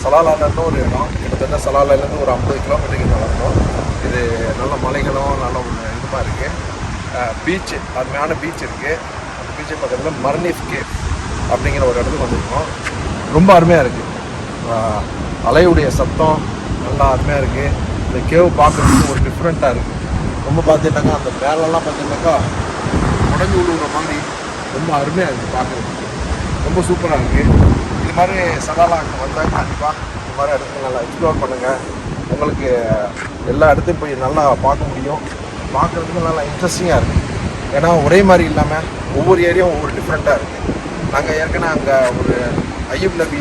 சலாலான்னு ஒரு இடம், கிட்டத்தட்ட சலாலாலேருந்து ஒரு 50 கிலோமீட்டருக்கு நடக்கும். இது நல்ல மலைகளும் நல்ல ஒரு இதுமாக இருக்குது. பீச்சு, அருமையான பீச் இருக்குது. அந்த பீச்சு பக்கத்தில் மர்னீஃப் கேவ் அப்படிங்கிற ஒரு இடத்துக்கு வந்துருக்கோம். ரொம்ப அருமையாக இருக்குது. அலையுடைய சத்தம் நல்லா அருமையாக இருக்குது. இந்த கேவ் பார்க்குறதுக்கு ஒரு டிஃப்ரெண்ட்டாக இருக்குது. ரொம்ப பார்த்தீங்கன்னாக்கா அந்த மேலெல்லாம் பார்த்தீங்கன்னாக்கா உடஞ்சி விழுவுற மாதிரி ரொம்ப அருமையாக இருக்குது பார்க்குறதுக்கு. ரொம்ப சூப்பராக இருக்குது. இது மாதிரி சலாலாக்கு வந்தால் கண்டிப்பாக இந்த மாதிரி இடத்துல நல்லா எக்ஸ்ப்ளோர் பண்ணுங்கள். உங்களுக்கு எல்லா இடத்தையும் போய் நல்லா பார்க்க முடியும். பார்க்குறதுக்கு நல்லா இன்ட்ரெஸ்டிங்காக இருக்குது. ஏன்னா ஒரே மாதிரி இல்லாமல் ஒவ்வொரு ஏரியாவும் ஒவ்வொரு டிஃப்ரெண்ட்டாக இருக்குது. நாங்கள் ஏற்கனவே அங்கே ஒரு ஐயூப் நபி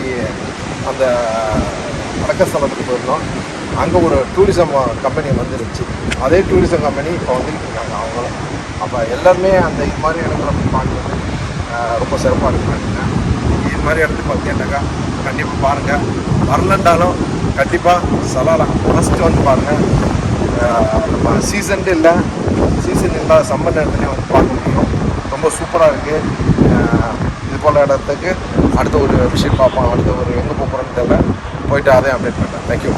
அந்த அடக்கஸ்தலத்துக்கு போயிருந்தோம். அங்கே ஒரு டூரிசம் கம்பெனி வந்துருச்சு. அதே டூரிசம் கம்பெனி இப்போ வந்துக்கிட்டு இருக்காங்க அவங்களும். அப்போ எல்லாருமே அந்த இது மாதிரி இடங்களை போய் பார்க்குறது ரொம்ப சிறப்பாக இருக்குன்னு. இது மாதிரி இடத்துக்கு பார்த்தீங்கன்னாக்கா கண்டிப்பாக பாருங்கள். வரலண்டாலும் கண்டிப்பாக சலாலா ஃபஸ்ட்டு வந்து பாருங்கள். நம்ம சீசன் இல்லாத சம்மர் நேரத்துலேயே வந்து பார்க்க முடியும். ரொம்ப சூப்பராக இருக்குது. இது போல் இடத்துக்கு அடுத்த ஒரு விஷயம் பார்ப்போம். அடுத்த ஒரு எங்கே போகிறோன்னு தெரியல. போயிட்டு அதையும் அப்டேட் பண்ணுறேன். Thank you.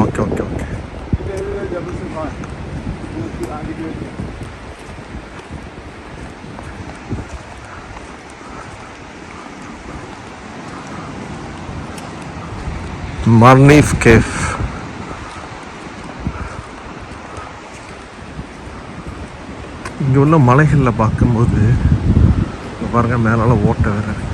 Okay okay okay. Marneef Cave. இங்கே உள்ள மலைகளில் பார்க்கும்போது பாருங்கள் மேலால ஓட்டை வேறு இருக்குது.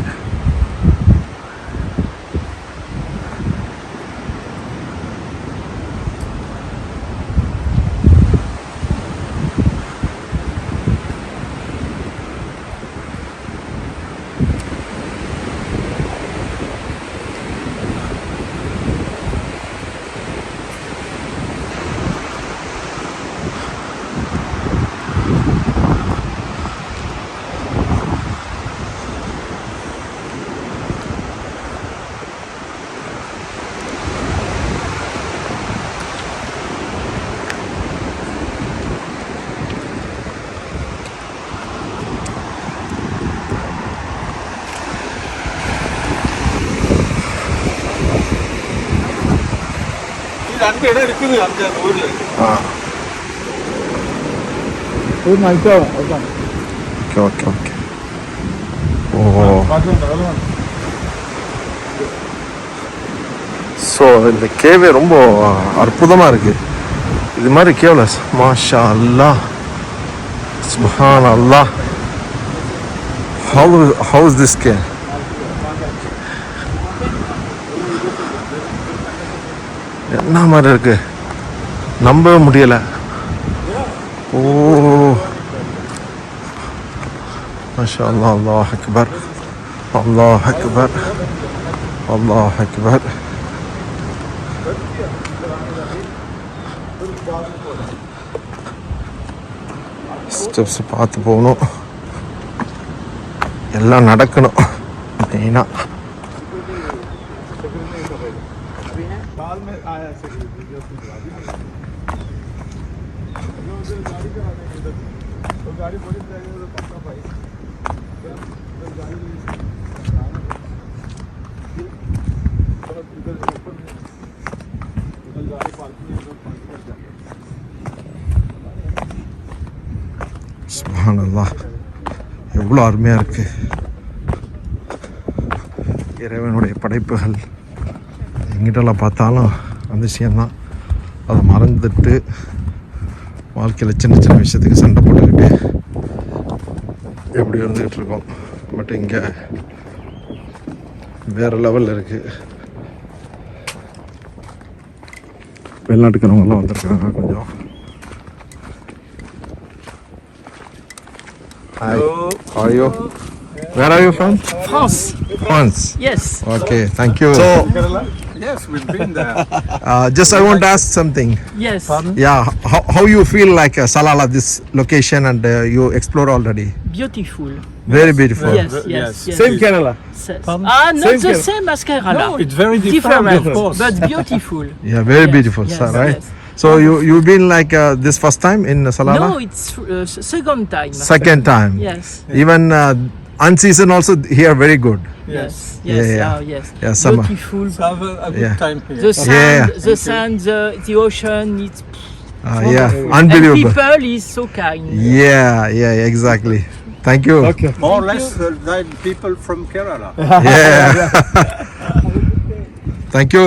ரெண்டு இடம் இருக்குது அந்த ஊர்ல. Okay okay. ஓ, ஸோ இந்த கேவே ரொம்ப அற்புதமாக இருக்குது. இது மாதிரி கேவ்ல மாஷா அல்லாஹ் சுப்ஹான் அல்லாஹ். how is this cave? என்ன மாதிரி இருக்கு, நம்பவே முடியலை. ஓ மாஷா அல்லாஹ். அல்லாஹ் அக்பர், அல்லாஹ் அக்பர், அல்லாஹ் அக்பர். ஸ்டெப்ஸ் பார்த்து போகணும், எல்லாம் நடக்கணும் மெயினாக. சுப்ஹானல்லாஹ், எவ்வளோ அருமையாக இருக்குது இறைவனுடைய படைப்புகள். எங்கிட்டலாம் பார்த்தாலும் அதிசயம்தான். அதை மறந்துட்டு வாழ்க்கையில் சின்ன சின்ன விஷயத்துக்கு சண்டை போட்டுக்கிட்டு எப்படி இருந்துக்கிட்டு இருக்கோம். பட் இங்கே வேறு லெவலில் இருக்குது. வெளிநாட்டுக்காரவங்களாம் வந்திருக்காங்க கொஞ்சம். Hi, how are you? Where are you from? France. France. Yes. Okay, thank you. So, yes, we've been there. Just I want to ask something. Yes. Pardon? Yeah, how you feel like Salalah, this location, and you explore already? Beautiful. Very beautiful. Yes, yes, yes. Same Kerala. Pardon? Not Same the Kerala. same as Kerala. No, it's very different, of course. but beautiful. Yeah, very Yes, beautiful, yes, sir, right? yes. So you've been like this first time in Salalah? No, it's second time. Second time. Yes. Even unseason also here very good. Yes. Yeah, Yes. yeah. Oh, yes. Yeah, summer. Beautiful. So have a good Yeah. time here. The sand, Yeah. the sand, the ocean. It's Yeah, and unbelievable. people is so kind. Yeah, exactly. Thank you. Okay. More or less than people from Kerala. Yeah. Thank you.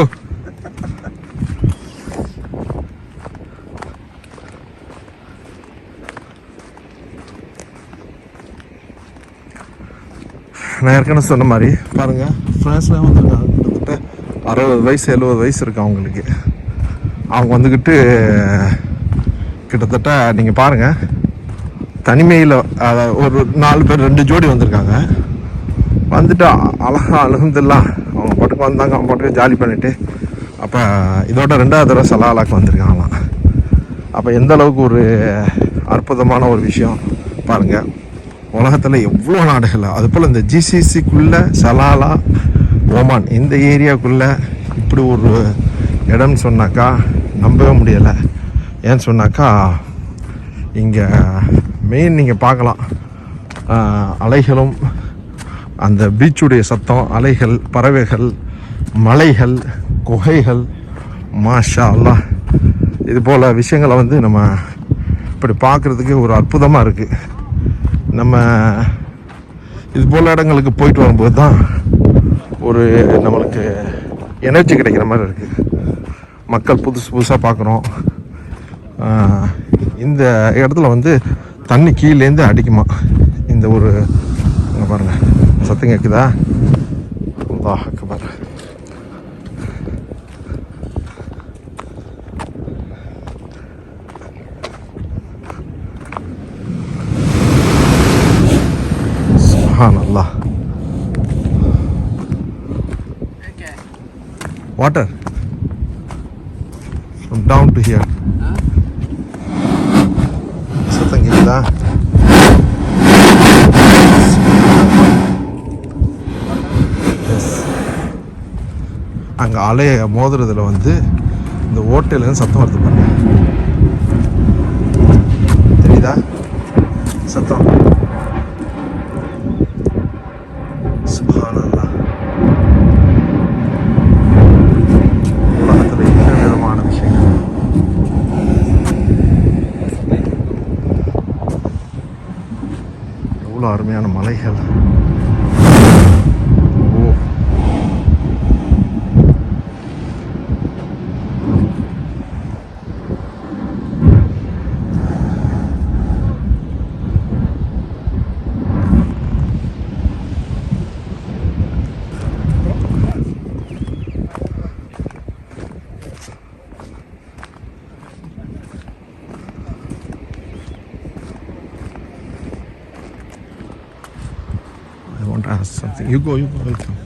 நான் ஏற்கனவே சொன்ன மாதிரி பாருங்கள் ஃப்ரான்ஸில் வந்துருக்காங்க கிட்டத்தட்ட 60 வயசு 70 வயசு இருக்கு அவங்களுக்கு. அவங்க வந்துக்கிட்டு கிட்டத்தட்ட நீங்கள் பாருங்கள் தனிமையில் ஒரு 4 பேர் 2 ஜோடி வந்திருக்காங்க. வந்துட்டு அழகா அல்ஹம்துலில்லாஹ் அவங்க பாட்டுக்கு வந்தாங்க, அவங்க பாட்டுக்கு ஜாலி பண்ணிவிட்டு அப்போ இதோட 2வது தடவை சலாலாக்கு வந்திருக்காங்களாம். அப்போ எந்த அளவுக்கு ஒரு அற்புதமான ஒரு விஷயம் பாருங்கள். உலகத்தில் எவ்வளோ நாடுகள், அதுபோல் இந்த ஜிசிசிக்குள்ளே சலாலா ஓமான் இந்த ஏரியாவுக்குள்ளே இப்படி ஒரு இடம்னு சொன்னாக்கா நம்பவே முடியலை. ஏன்னு சொன்னாக்கா இங்கே மெயின் நீங்கள் பார்க்கலாம் அலைகளும் அந்த பீச்சுடைய சத்தம், அலைகள், பறவைகள், மலைகள், குகைகள், மாஷா அல்லாஹ் இது போல் விஷயங்களை வந்து நம்ம இப்படி பார்க்குறதுக்கு ஒரு அற்புதமாக இருக்குது. நம்ம இது போல் இடங்களுக்கு போயிட்டு வரும்போது தான் ஒரு நம்மளுக்கு எனர்ஜி கிடைக்கிற மாதிரி இருக்குது. மக்கள் புதுசாக பார்க்குறோம். இந்த இடத்துல வந்து தண்ணி கீழேருந்து அடிக்குமா. இந்த ஒரு இங்கே பாருங்கள் சத்தம் கேட்குதா? அல்லாஹ் அக்பர். சுப்ஹானல்லாஹ். Water from down to here. சத்தம் கேட்குதா? அங்கே அலைய மோதுறதுல வந்து இந்த ஓட்டையிலேருந்து சத்தம் வருது பாருங்க. தெரியுதா சத்தம்? சுப்ஹானல்லாஹ். உலகத்தில் என்ன விதமான விஷயங்கள். எவ்வளோ அருமையான மலைகள். ஓ I want to ask something. You go, welcome.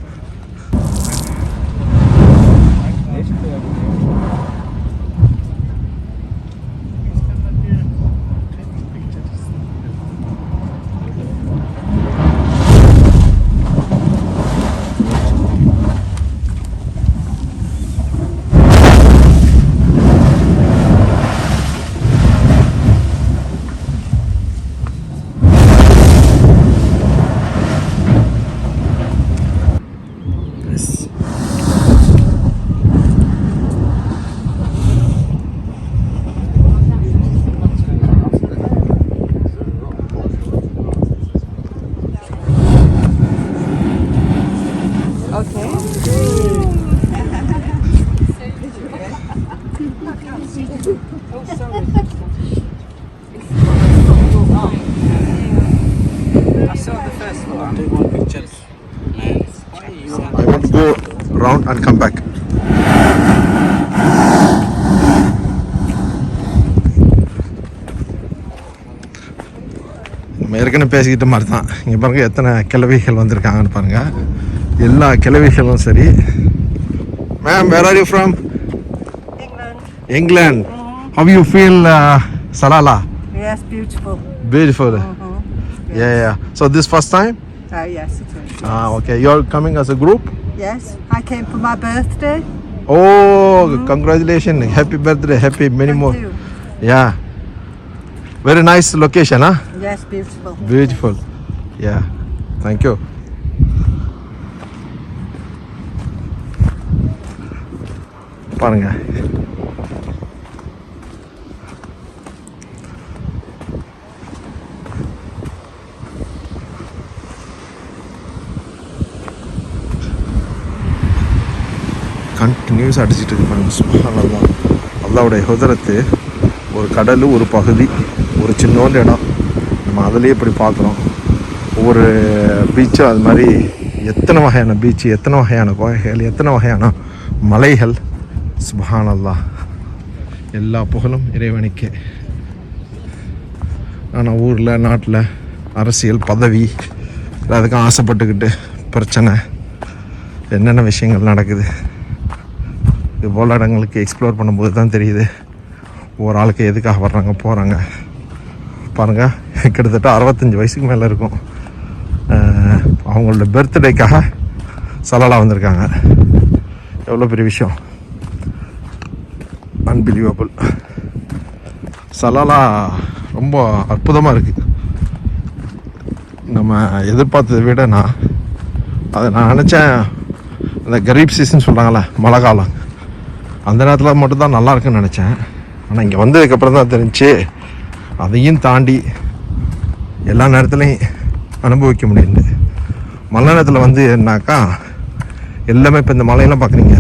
I saw the first one. Take one picture. I want to go round and come back. நம்ம ஏற்கனவே பேசிக்கிட்ட மாதிரி தான். இங்கே பாருங்கள் எத்தனை கிழவிகள் வந்திருக்காங்கன்னு பாருங்கள். எல்லா கிழவிகளும் சரி. Ma'am, where are you from? England. How you feel Salalah? Yes, beautiful. Beautiful. Yeah. So this first time? Yes, it is. Okay. You're coming as a group? Yes, I came for my birthday. Oh, congratulations. Happy birthday. Happy many Thank more. you. Yeah. Very nice location, huh? Yes, beautiful. Beautiful. Yeah. Thank you. பாருங்க. Continuous அடிச்சிட்டு இருக்கு பாருங்க. சுப்ஹானல்லாஹ். அல்லாஹ்வுடைய குதிரத்து. ஒரு கடல், ஒரு பகுதி, ஒரு சின்னோண்டு இடம். நம்ம அதிலே இப்படி பார்க்குறோம். ஒவ்வொரு பீச்சும் அது மாதிரி எத்தனை வகையான பீச்சு, எத்தனை வகையான குகைகள், எத்தனை வகையான மலைகள். சுப்ஹானல்லாஹ். எல்லா புகழும் இறைவனுக்கே. ஆனால் ஊரில், நாட்டில் அரசியல் பதவி அதுக்கும் ஆசைப்பட்டுக்கிட்டு பிரச்சனை, என்னென்ன விஷயங்கள் நடக்குது. இது போல் இடங்களுக்கு எக்ஸ்ப்ளோர் பண்ணும்போது தான் தெரியுது ஒரு ஆளுக்கு எதுக்காக வர்றாங்க போகிறாங்க. பாருங்கள், கிட்டத்தட்ட 65 வயசுக்கு மேலே இருக்கும். அவங்களோட பர்த்டேக்காக சலாலா வந்திருக்காங்க. எவ்வளோ பெரிய விஷயம். அன்பிலீவபிள். சலாலா ரொம்ப அற்புதமாக இருக்குது. நம்ம எதிர்பார்த்ததை விட நான் நினச்சேன் அந்த கரீப் சீசன் சொல்கிறாங்களே, மழை காலம், அந்த நேரத்தில் மட்டும்தான் நல்லா இருக்குன்னு நினச்சேன். ஆனால் இங்கே வந்ததுக்கப்புறம் தான் தெரிஞ்சு அதையும் தாண்டி எல்லா நேரத்துலையும் அனுபவிக்க முடியுது. மழை நேரத்தில் வந்து என்னாக்கா எல்லாமே இப்போ இந்த மலையெல்லாம் பார்க்குறீங்க,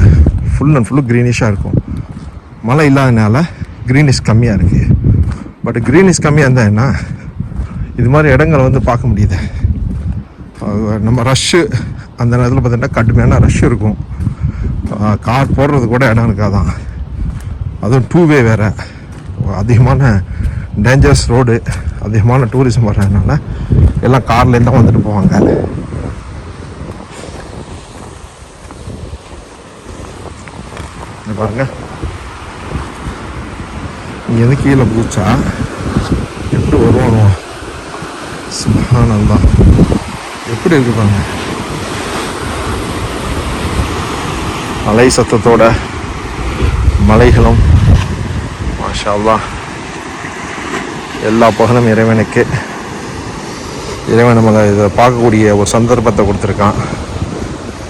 ஃபுல் அண்ட் ஃபுல்லு க்ரீனிஷாக இருக்கும். மழை இல்லாதனால க்ரீனிஷ் கம்மியாக இருக்குது. பட் க்ரீனிஷ் கம்மியாக இருந்தால் என்ன, இது மாதிரி இடங்களை வந்து பார்க்க முடியுது. நம்ம ரஷ்ஷு அந்த நேரத்தில் பார்த்தீங்கன்னா கடுமையான ரஷ் இருக்கும். கார் போடுறது கூட இடம் இருக்காதான். அதுவும் 2 வே வேறு. அதிகமான டேஞ்சரஸ் ரோடு, அதிகமான டூரிசம் வர்றதுனால எல்லாம் கார்லேருந்து தான் வந்துட்டு போவாங்க. பாருங்க, இங்கேருந்து கீழே பூச்சா எப்படி வருவோம். சுப்ஹானல்லாஹ். எப்படி இருக்கு பாருங்க. அலை சத்தத்தோட மலைகளும். மாஷா அல்லாஹ். எல்லா புகழும் இறைவனுக்கு. இறைவன் நம்ம இதை பார்க்கக்கூடிய ஒரு சந்தர்ப்பத்தை கொடுத்துருக்கான்.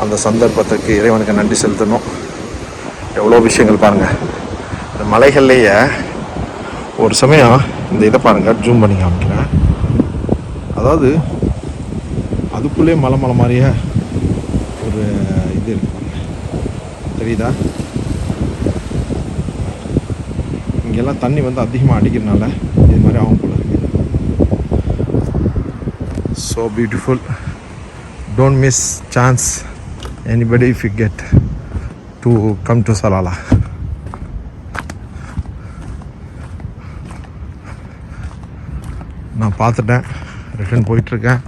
அந்த சந்தர்ப்பத்துக்கு இறைவனுக்கு நன்றி செலுத்தணும். எவ்வளோ விஷயங்கள் பாருங்கள். இந்த மலைகள்லேயே ஒரு சமயம் இந்த இதை பாருங்கள், ஜூம் பண்ணி காமிக்கிறேன். அதாவது அதுக்குள்ளே மலை மாதிரியே ஒரு இது இருக்கு பாருங்க, தெரியுதா? இங்கெல்லாம் தண்ணி வந்து அதிகமாக அடிக்கிறதுனால இது மாதிரி ஆகும் போல இருக்கு. So beautiful. Don't miss chance anybody if you get to come to Salalah. நான் பார்த்துட்டேன், ரிட்டர்ன் போயிட்டுருக்கேன்.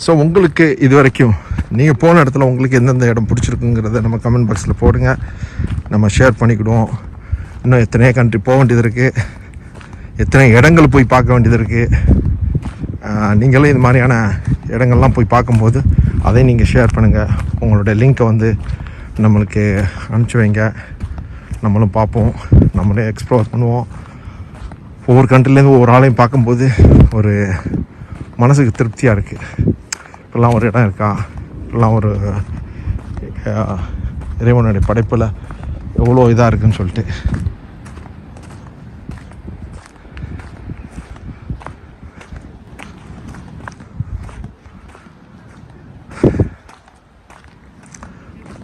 ஸோ உங்களுக்கு இது வரைக்கும் நீங்கள் போன இடத்துல உங்களுக்கு எந்தெந்த இடம் பிடிச்சிருக்குங்கிறத நம்ம கமெண்ட் பாக்ஸில் போடுங்க. நம்ம ஷேர் பண்ணிக்கிடுவோம். இன்னும் எத்தனையோ கண்ட்ரி போக வேண்டியது இருக்குது, எத்தனை இடங்கள் போய் பார்க்க வேண்டியது இருக்குது. நீங்களும் இது மாதிரியான இடங்கள்லாம் போய் பார்க்கும்போது அதையும் நீங்கள் ஷேர் பண்ணுங்கள். உங்களுடைய லிங்க்கை வந்து நம்மளுக்கு அனுப்பிச்சி வைங்க. நம்மளும் பார்ப்போம், நம்மளே எக்ஸ்ப்ளோர் பண்ணுவோம். ஒவ்வொரு கண்ட்ரிலேருந்து ஒவ்வொரு ஆளையும் பார்க்கும்போது ஒரு மனசுக்கு திருப்தியாக இருக்குது. இப்படிலாம் ஒரு இடம் இருக்கா, இப்படிலாம் ஒரு இறைவனுடைய படைப்பில் எவ்வளோ இதாக இருக்குதுன்னு சொல்லிட்டு.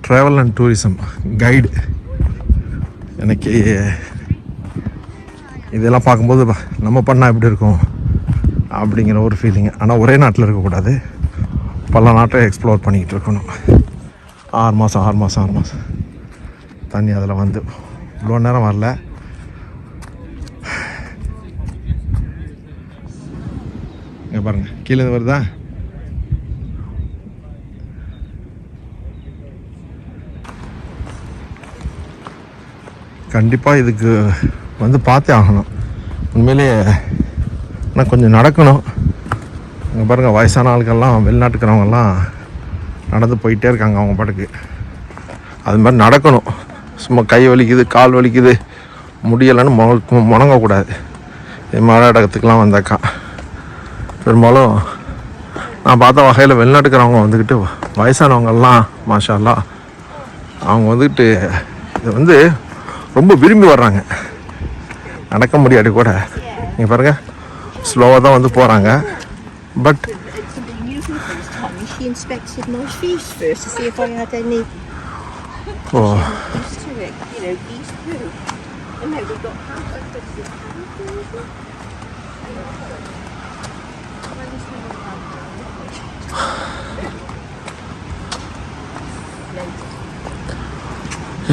Travel and tourism guide. எனக்கு இதெல்லாம் பார்க்கும்போது நம்ம பண்ணால் எப்படி இருக்கும் அப்படிங்கிற ஒரு ஃபீலிங். ஆனால் ஒரே நாட்டில் இருக்கக்கூடாது, பல நாட்டை எக்ஸ்ப்ளோர் பண்ணிக்கிட்டு இருக்கணும். 6 மாதம் தண்ணி அதில் வந்து இவ்வளோ நேரம் வரல. இங்கே பாருங்கள், கீழே வருதா? கண்டிப்பாக இதுக்கு வந்து பார்த்தே ஆகணும். உண்மையிலே ஆனால் கொஞ்சம் நடக்கணும். இங்கே பாருங்கள், வயசான ஆட்கள்லாம் வெளிநாட்டுக்கிறவங்கெல்லாம் நடந்து போயிட்டே இருக்காங்க அவங்க பாட்டுக்கு. அது மாதிரி நடக்கணும். சும்மா கை வலிக்குது, கால் வலிக்குது, முடியலைன்னு முணங்கக்கூடாது. இது மாதிரி இடத்துக்குலாம் வந்தாக்கா பெரும்பாலும் நான் பார்த்த வகையில் வெளிநாட்டுக்கிறவங்க வந்துக்கிட்டு வயசானவங்கெல்லாம் மாஷா அல்லாஹ் அவங்க வந்துக்கிட்டு இதை ரொம்ப விரும்பி வர்றாங்க. நடக்க முடியாட்டி கூட நீங்கள் பாருங்கள், ஸ்லோவாக தான் போகிறாங்க. But She inspected my feet first to see if I had any. Oh Used to it, you know, these two. And now they've got half of the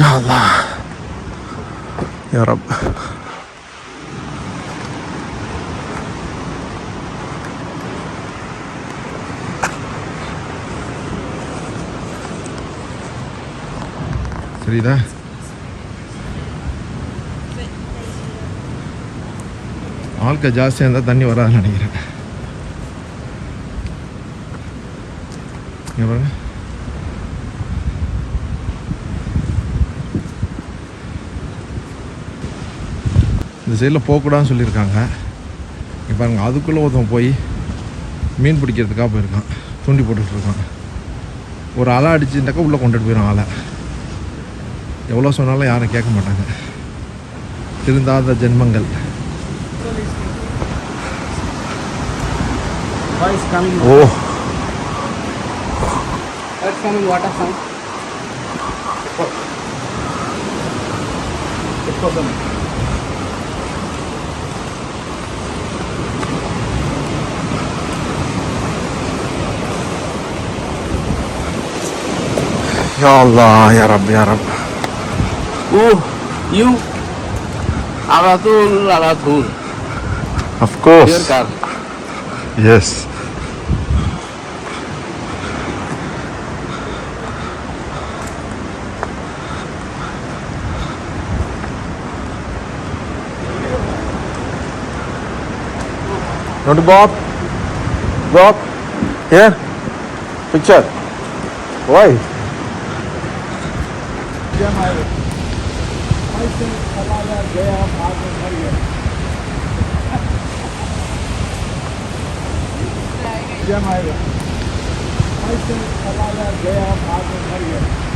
யா அல்லாஹ் யா ரப். சரிதா? ஆட்கள் ஜாஸ்தியாக இருந்தால் தண்ணி வராதுன்னு நினைக்கிறேன். இங்கே பாருங்க, இந்த சைடில் போகக்கூடாதுன்னு சொல்லியிருக்காங்க. இங்கே பாருங்கள், அதுக்குள்ளே ஒருத்தன் போய் மீன் பிடிக்கிறதுக்காக போயிருக்கான், தூண்டி போட்டுட்ருக்கான். ஒரு அலை அடிச்சுட்டாக்கா உள்ளே கொண்டுட்டு போயிடும் ஆளை. எவ்வளோ சொன்னாலும் யாரும் கேட்க மாட்டாங்க. திருந்தாத ஜென்மங்கள். ஓ That's coming water sound. Yeah Allah yeah rub yeah rub. You Aratul. Of course. Your car. Yes. Not Bob. Bob. Here. Picture. Why? Jam Highway. I think Salalah, Gaya, Bhagwan, Haryana.